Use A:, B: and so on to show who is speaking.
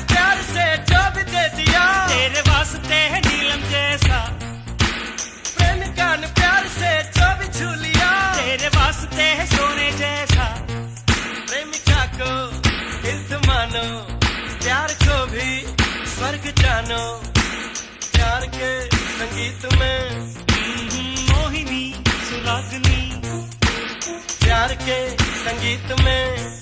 A: ने प्यार से जो भी दे दिया,
B: तेरे वास्ते है नीलम जैसा।
A: प्रेमिका ने प्यार से जो भी छू लिया,
B: तेरे वास्ते है सोने जैसा।
A: प्रेमिका को दिल मानो, प्यार को भी स्वर्ग जानो। प्यार के संगीत में
B: मोहिनी सुरागनी,
A: प्यार के संगीत में